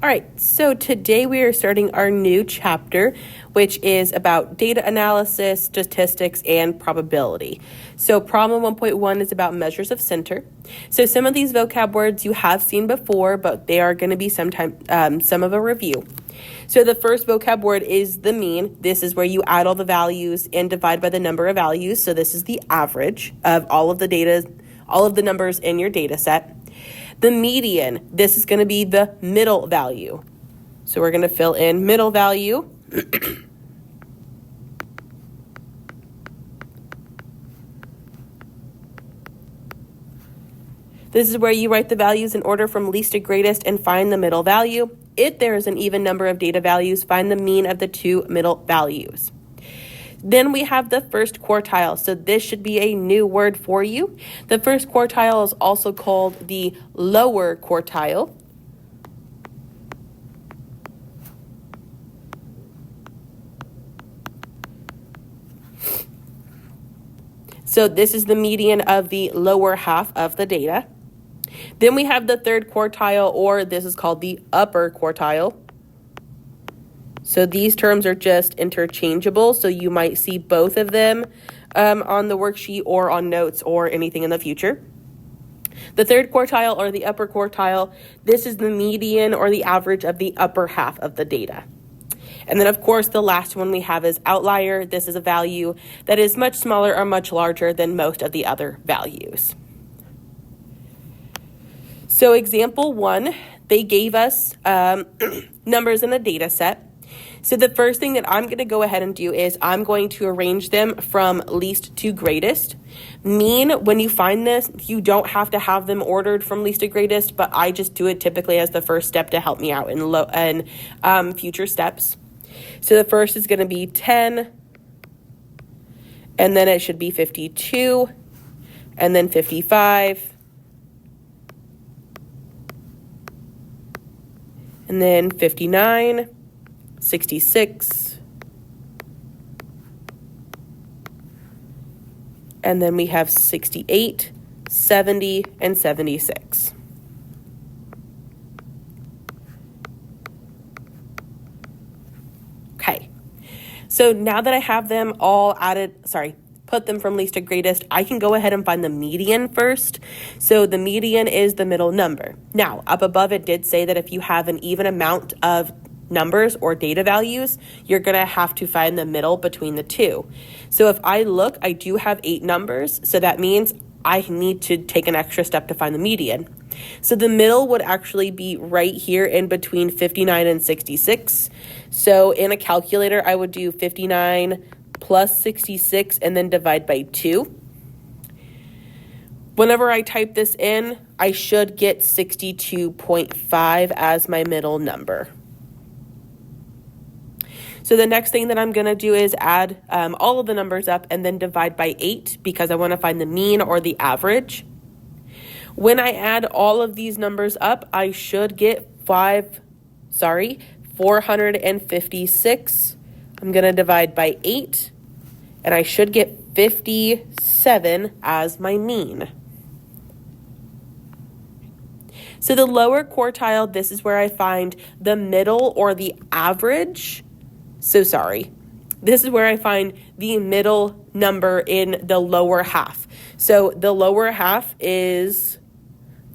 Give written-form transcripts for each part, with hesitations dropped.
All right, so today we are starting our new chapter, which is about data analysis, statistics, and probability. So problem 1.1 is about measures of center. So some of these vocab words you have seen before, but they are going to be some of a review. So the first vocab word is the mean. This is where you add all the values and divide by the number of values. So this is the average of all of the numbers in your data set. The median, this is going to be the middle value. So we're going to fill in middle value. This is where you write the values in order from least to greatest and find the middle value. If there is an even number of data values, find the mean of the two middle values. Then we have the first quartile. So this should be a new word for you. The first quartile is also called the lower quartile. So this is the median of the lower half of the data. Then we have the third quartile, or this is called the upper quartile. So these terms are just interchangeable, so you might see both of them on the worksheet or on notes or anything in the future. The third quartile or the upper quartile, this is the median or the average of the upper half of the data. And then, of course, the last one we have is outlier. This is a value that is much smaller or much larger than most of the other values. So example 1, they gave us numbers in a data set. So the first thing that I'm going to go ahead and do is I'm going to arrange them from least to greatest. Mean, when you find this, you don't have to have them ordered from least to greatest, but I just do it typically as the first step to help me out in future steps. So the first is going to be 10, and then it should be 52, and then 55, and then 59, 66, and then we have 68, 70, and 76. Okay, so now that I have them all put them from least to greatest, I can go ahead and find the median first. So the median is the middle number. Now, up above it did say that if you have an even amount of numbers or data values, you're going to have to find the middle between the two. So if I look, I do have 8 numbers, so that means I need to take an extra step to find the median. So the middle would actually be right here in between 59 and 66. So in a calculator, I would do 59 plus 66 and then divide by 2. Whenever I type this in, I should get 62.5 as my middle number. So the next thing that I'm going to do is add all of the numbers up and then divide by 8 because I want to find the mean or the average. When I add all of these numbers up, I should get 456. I'm going to divide by 8, and I should get 57 as my mean. So the lower quartile, this is where I find the middle or the average. This is where I find the middle number in the lower half. So the lower half is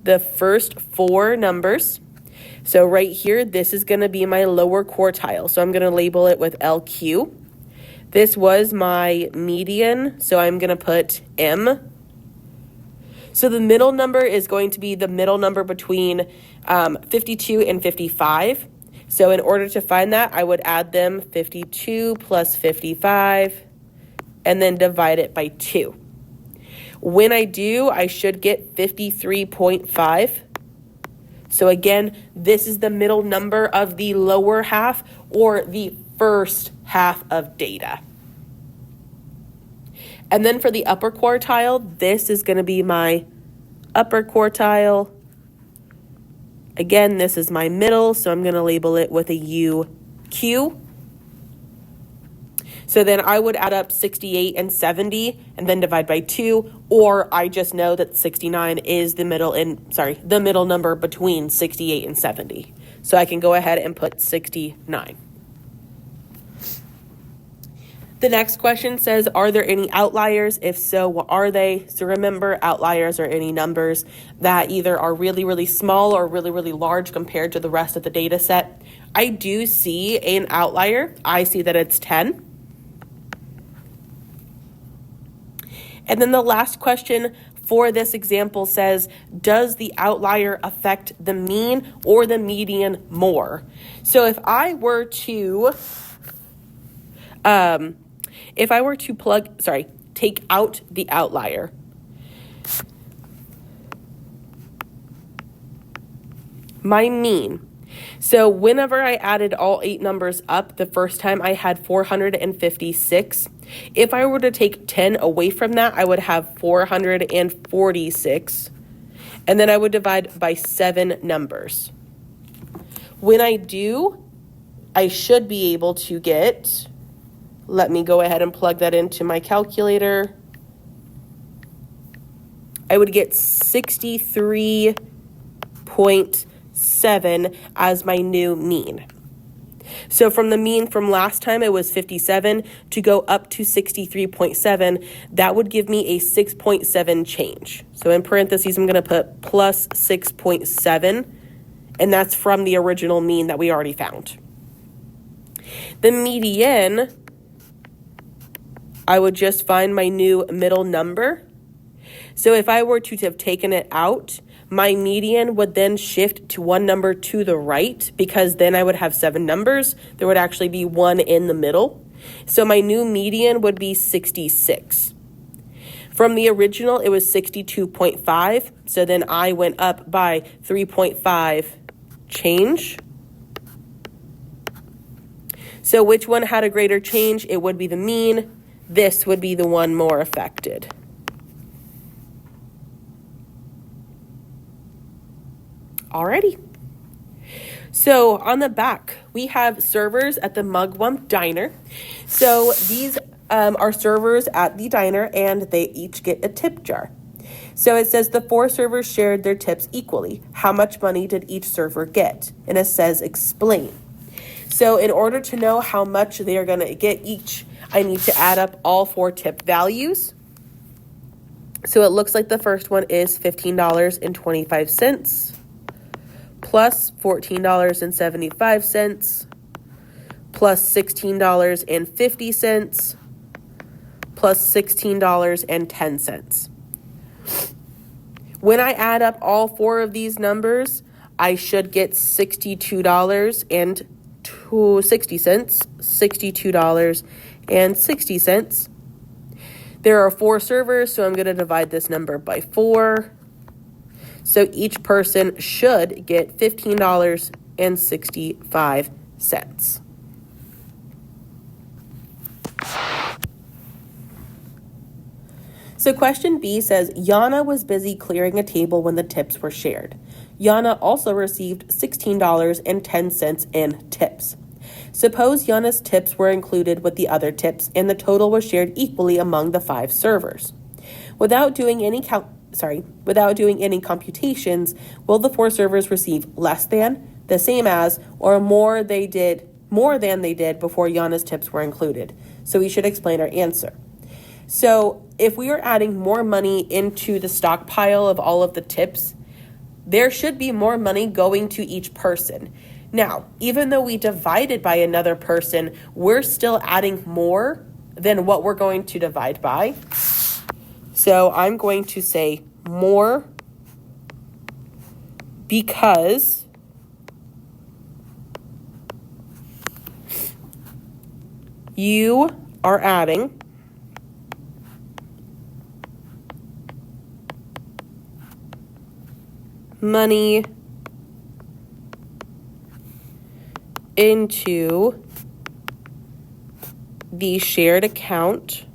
the first 4 numbers. So right here, this is going to be my lower quartile. So I'm going to label it with LQ. This was my median, so I'm going to put M. So the middle number is going to be the middle number between 52 and 55. So in order to find that, I would add them 52 plus 55 and then divide it by 2. When I do, I should get 53.5. So again, this is the middle number of the lower half or the first half of data. And then for the upper quartile, this is going to be my upper quartile. Again, this is my middle, so I'm going to label it with a UQ. So then I would add up 68 and 70 and then divide by 2, or I just know that 69 is the middle number between 68 and 70. So I can go ahead and put 69. The next question says, are there any outliers? If so, what are they? So remember, outliers are any numbers that either are really, really small or really, really large compared to the rest of the data set. I do see an outlier. I see that it's 10. And then the last question for this example says, does the outlier affect the mean or the median more? So if I were to take out the outlier, my mean. So whenever I added all 8 numbers up, the first time I had 456. If I were to take 10 away from that, I would have 446. And then I would divide by 7 numbers. When I do, I should be able to get, let me go ahead and plug that into my calculator. I would get 63.7 as my new mean. So from the mean from last time, it was 57, to go up to 63.7, that would give me a 6.7 change. So in parentheses, I'm going to put plus 6.7, and that's from the original mean that we already found. The median, I would just find my new middle number. So if I were to have taken it out, my median would then shift to one number to the right, because then I would have 7 numbers. There would actually be 1 in the middle. So my new median would be 66. From the original, it was 62.5. So then I went up by 3.5 change. So which one had a greater change? It would be the mean. This would be the one more affected. Alrighty. So on the back, we have servers at the Mugwump Diner. So these are servers at the diner, and they each get a tip jar. So it says the 4 servers shared their tips equally. How much money did each server get? And it says explain. So in order to know how much they are going to get each, I need to add up all 4 tip values. So it looks like the first one is $15.25. Plus $14.75, plus $16.50, plus $16.10. When I add up all 4 of these numbers, I should get $62.60, $62.60. There are 4 servers, so I'm going to divide this number by 4. So each person should get $15.65. So question B says, Yana was busy clearing a table when the tips were shared. Yana also received $16.10 in tips. Suppose Yana's tips were included with the other tips and the total was shared equally among the 5 servers. Without doing any computations, will the 4 servers receive less than, the same as, or more than they did before Yana's tips were included? So we should explain our answer. So if we are adding more money into the stockpile of all of the tips, there should be more money going to each person. Now, even though we divided by another person, we're still adding more than what we're going to divide by. So I'm going to say more because you are adding money into the shared account,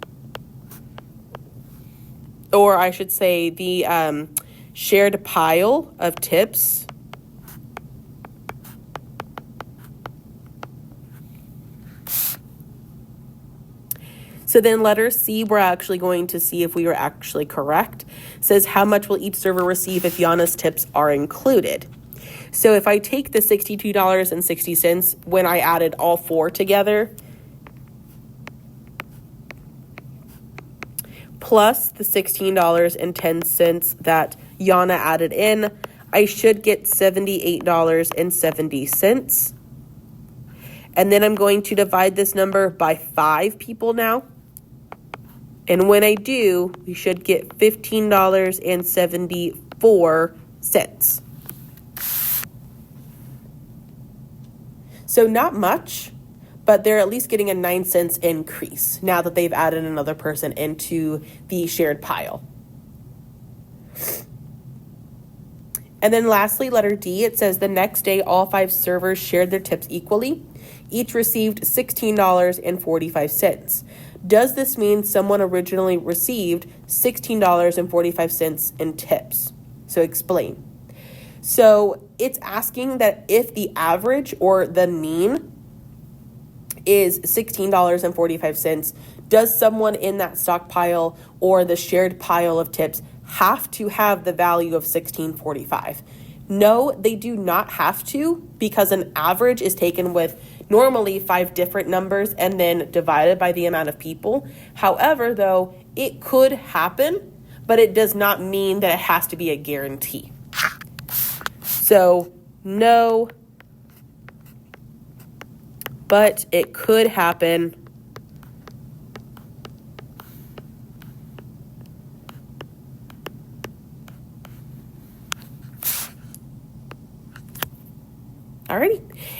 or I should say the shared pile of tips. So then letter C, we're actually going to see if we were actually correct. It says, how much will each server receive if Yana's tips are included? So if I take the $62.60 when I added all four together, plus the $16.10 that Yana added in, I should get $78.70. And then I'm going to divide this number by 5 people now. And when I do, we should get $15.74. So not much, but they're at least getting a 9 cents increase now that they've added another person into the shared pile. And then lastly, letter D, it says the next day, all 5 servers shared their tips equally. Each received $16.45. Does this mean someone originally received $16.45 in tips? So explain. So it's asking that if the average or the mean is $16.45, does someone in that stockpile or the shared pile of tips have to have the value of $16.45? No, they do not have to, because an average is taken with normally 5 different numbers and then divided by the amount of people. However, though, it could happen, but it does not mean that it has to be a guarantee. So, no, but it could happen.